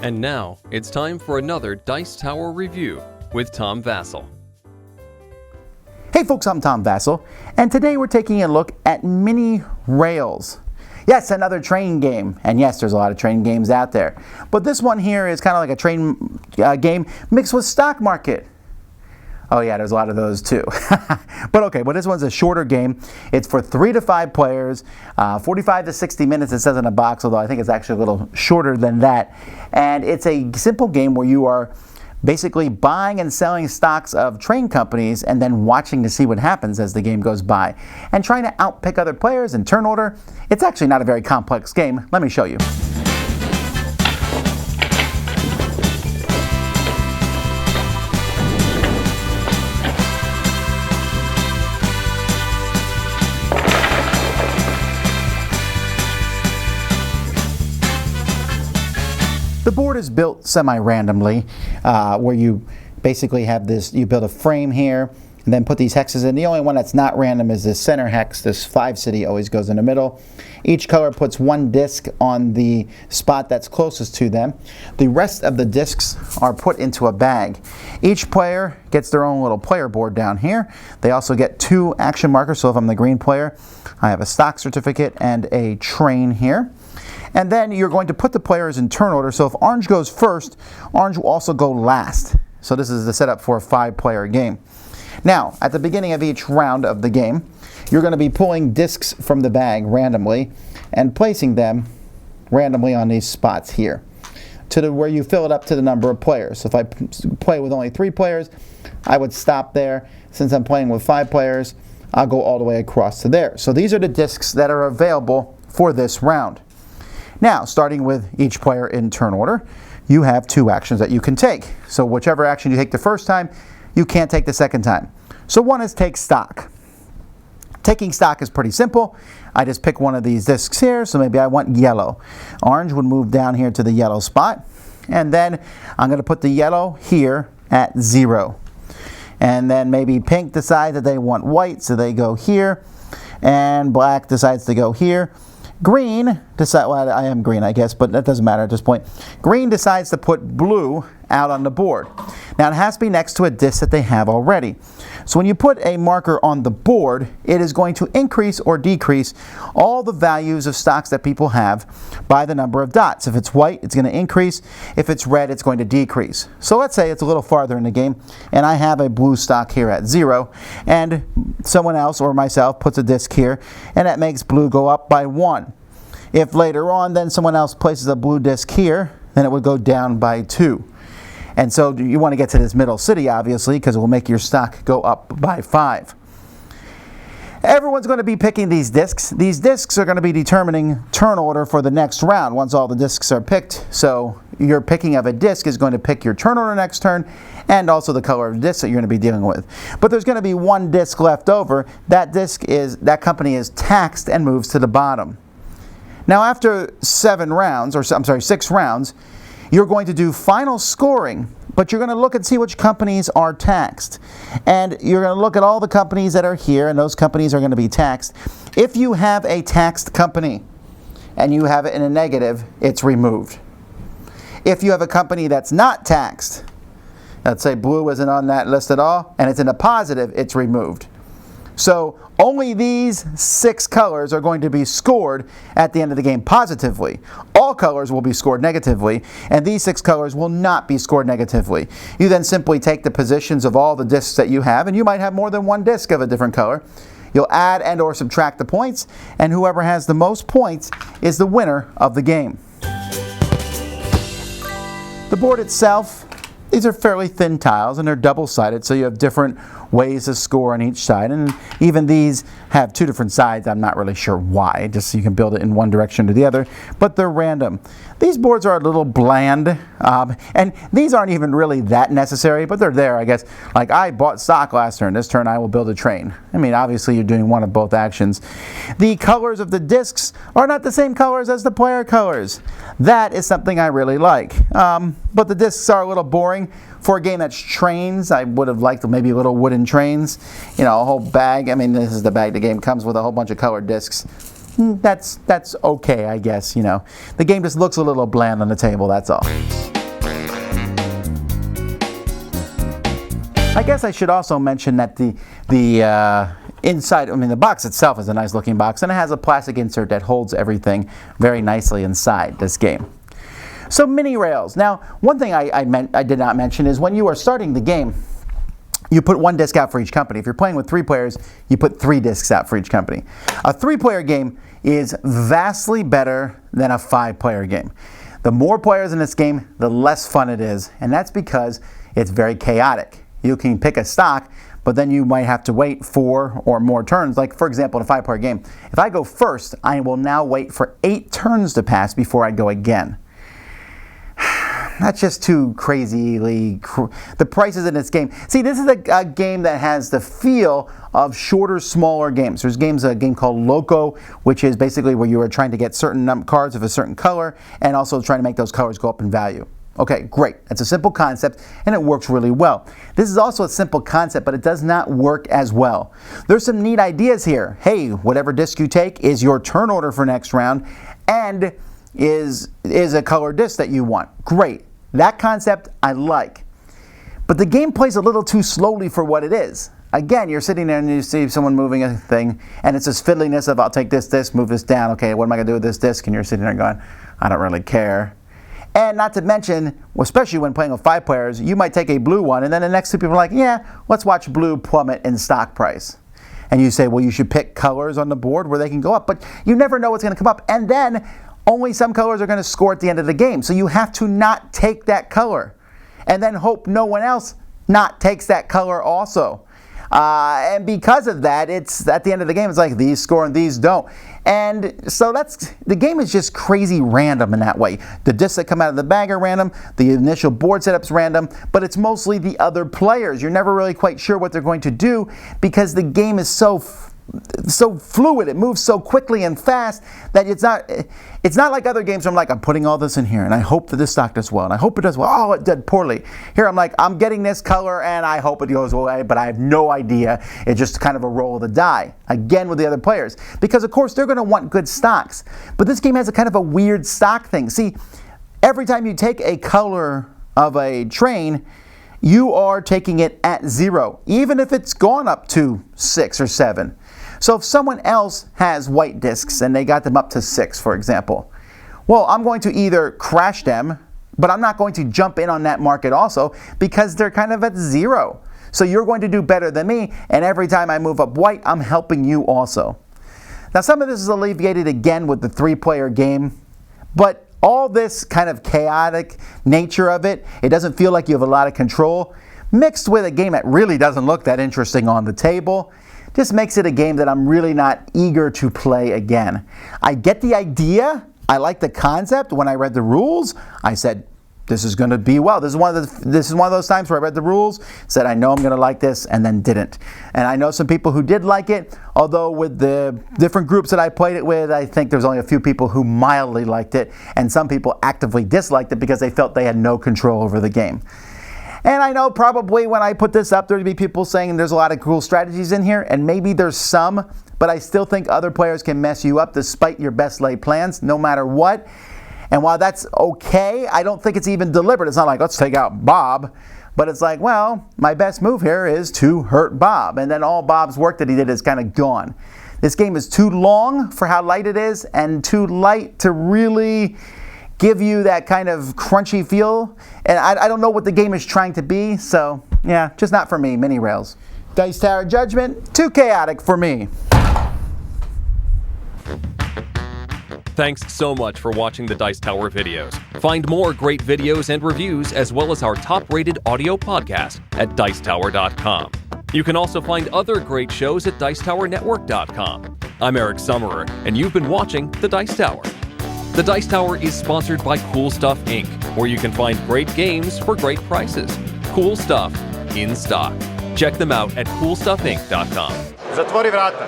And now, it's time for another Dice Tower review with Tom Vasel. Hey folks, I'm Tom Vasel, and today we're taking a look at mini rails. Yes, another train game, and yes, there's a lot of train games out there. But this one here is kind of like a train game mixed with stock market. Oh yeah, there's a lot of those too. But okay, this one's a shorter game. It's for 3 to 5 players, 45 to 60 minutes it says in the box, although I think it's actually a little shorter than that. And it's a simple game where you are basically buying and selling stocks of train companies and then watching to see what happens as the game goes by. And trying to outpick other players in turn order. It's actually not a very complex game. Let me show you. The board is built semi-randomly, where you basically have this, you build a frame here, and then put these hexes in. The only one that's not random is this center hex. This 5 city always goes in the middle. Each color puts 1 disc on the spot that's closest to them. The rest of the discs are put into a bag. Each player gets their own little player board down here. They also get 2 action markers, so if I'm the green player, I have a stock certificate and a train here. And then you're going to put the players in turn order. So if orange goes first, orange will also go last. So this is the setup for a 5-player game. Now, at the beginning of each round of the game, you're going to be pulling discs from the bag randomly and placing them randomly on these spots here to where you fill it up to the number of players. So if I play with only 3 players, I would stop there. Since I'm playing with 5 players, I'll go all the way across to there. So these are the discs that are available for this round. Now, starting with each player in turn order, you have 2 actions that you can take. So whichever action you take the first time, you can't take the second time. So one is take stock. Taking stock is pretty simple. I just pick one of these discs here, so maybe I want yellow. Orange would move down here to the yellow spot, and then I'm going to put the yellow here at 0. And then maybe pink decides that they want white, so they go here, and black decides to go here. Green decides, well, I am green, I guess, but that doesn't matter at this point. Green decides to put blue out on the board. Now, it has to be next to a disc that they have already. So when you put a marker on the board, it is going to increase or decrease all the values of stocks that people have by the number of dots. If it's white, it's going to increase. If it's red, it's going to decrease. So let's say it's a little farther in the game, and I have a blue stock here at 0, and someone else or myself puts a disc here, and that makes blue go up by 1. If later on then someone else places a blue disc here, then it would go down by 2. And so you want to get to this middle city, obviously, because it will make your stock go up by 5. Everyone's going to be picking these discs. These discs are going to be determining turn order for the next round once all the discs are picked. So your picking of a disc is going to pick your turn order next turn and also the color of the disc that you're going to be dealing with. But there's going to be 1 disc left over. That company is taxed and moves to the bottom. Now after 6 rounds, you're going to do final scoring, but you're going to look and see which companies are taxed. And you're going to look at all the companies that are here, and those companies are going to be taxed. If you have a taxed company and you have it in a negative, it's removed. If you have a company that's not taxed, let's say blue isn't on that list at all, and it's in a positive, it's removed. So only these 6 colors are going to be scored at the end of the game positively. All colors will be scored negatively, and these 6 colors will not be scored negatively. You then simply take the positions of all the discs that you have, and you might have more than 1 disc of a different color. You'll add and or subtract the points, and whoever has the most points is the winner of the game. The board itself, these are fairly thin tiles, and they're double-sided, so you have different ways to score on each side, and even these have 2 different sides. I'm not really sure why, just so you can build it in one direction or the other, but they're random. These boards are a little bland, and these aren't even really that necessary, but they're there, I guess. Like, I bought stock last turn. This turn I will build a train. I mean, obviously you're doing one of both actions. The colors of the discs are not the same colors as the player colors. That is something I really like, but the discs are a little boring. For a game that's trains, I would have liked maybe little wooden trains. You know, a whole bag. I mean, this is the bag the game comes with, a whole bunch of colored discs. that's okay, I guess, you know. The game just looks a little bland on the table, that's all. I guess I should also mention that the inside, I mean, the box itself is a nice looking box, and it has a plastic insert that holds everything very nicely inside this game. So mini rails. Now, one thing I did not mention is when you are starting the game, you put one disc out for each company. If you're playing with 3 players, you put 3 discs out for each company. A 3-player game is vastly better than a 5-player game. The more players in this game, the less fun it is, and that's because it's very chaotic. You can pick a stock, but then you might have to wait 4 or more turns. Like, for example, in a 5-player game, if I go first, I will now wait for 8 turns to pass before I go again. That's just too crazily. The prices in this game. See, this is a game that has the feel of shorter, smaller games. There's a game called Loco, which is basically where you are trying to get certain cards of a certain color and also trying to make those colors go up in value. Okay, great. It's a simple concept, and it works really well. This is also a simple concept, but it does not work as well. There's some neat ideas here. Hey, whatever disc you take is your turn order for next round, and is a color disc that you want. Great. That concept I like. But the game plays a little too slowly for what it is. Again, you're sitting there and you see someone moving a thing, and it's this fiddliness of, I'll take this disc, move this down. Okay, what am I going to do with this disc? And you're sitting there going, I don't really care. And not to mention, especially when playing with 5 players, you might take a blue one, and then the next 2 people are like, yeah, let's watch blue plummet in stock price. And you say, well, you should pick colors on the board where they can go up, but you never know what's going to come up. And then only some colors are going to score at the end of the game. So you have to not take that color, and then hope no one else not takes that color also. And because of that, it's at the end of the game, it's like these score and these don't. And so the game is just crazy random in that way. The discs that come out of the bag are random, the initial board setup's random, but it's mostly the other players. You're never really quite sure what they're going to do because the game is so fluid. It moves so quickly and fast that it's not like other games where I'm like, I'm putting all this in here and I hope that this stock does well and I hope it does well. Oh, it did poorly. Here I'm like, I'm getting this color and I hope it goes away, but I have no idea. It's just kind of a roll of the die. Again with the other players. Because of course they're going to want good stocks. But this game has a kind of a weird stock thing. See, every time you take a color of a train, you are taking it at 0, even if it's gone up to 6 or 7. So if someone else has white discs and they got them up to 6, for example, well, I'm going to either crash them, but I'm not going to jump in on that market also because they're kind of at 0. So you're going to do better than me, and every time I move up white, I'm helping you also. Now, some of this is alleviated again with the 3-player game, but all this kind of chaotic nature of it, it doesn't feel like you have a lot of control, mixed with a game that really doesn't look that interesting on the table, just makes it a game that I'm really not eager to play again. I get the idea. I like the concept. When I read the rules, I said, this is going to be well. This is one of those times where I read the rules, said I know I'm going to like this, and then didn't. And I know some people who did like it, although with the different groups that I played it with, I think there's only a few people who mildly liked it, and some people actively disliked it because they felt they had no control over the game. And I know probably when I put this up, there'd be people saying there's a lot of cool strategies in here, and maybe there's some, but I still think other players can mess you up despite your best laid plans, no matter what. And while that's okay, I don't think it's even deliberate. It's not like, let's take out Bob, but it's like, well, my best move here is to hurt Bob, and then all Bob's work that he did is kind of gone. This game is too long for how light it is, and too light to really give you that kind of crunchy feel, and I don't know what the game is trying to be, so yeah, just not for me. Mini rails. Dice Tower Judgment, too chaotic for me. Thanks so much for watching the Dice Tower videos. Find more great videos and reviews as well as our top-rated audio podcast at Dicetower.com. You can also find other great shows at Dicetowernetwork.com. I'm Eric Summerer, and you've been watching The Dice Tower. The Dice Tower is sponsored by Cool Stuff Inc., where you can find great games for great prices. Cool stuff in stock. Check them out at CoolStuffInc.com. Затвори врата.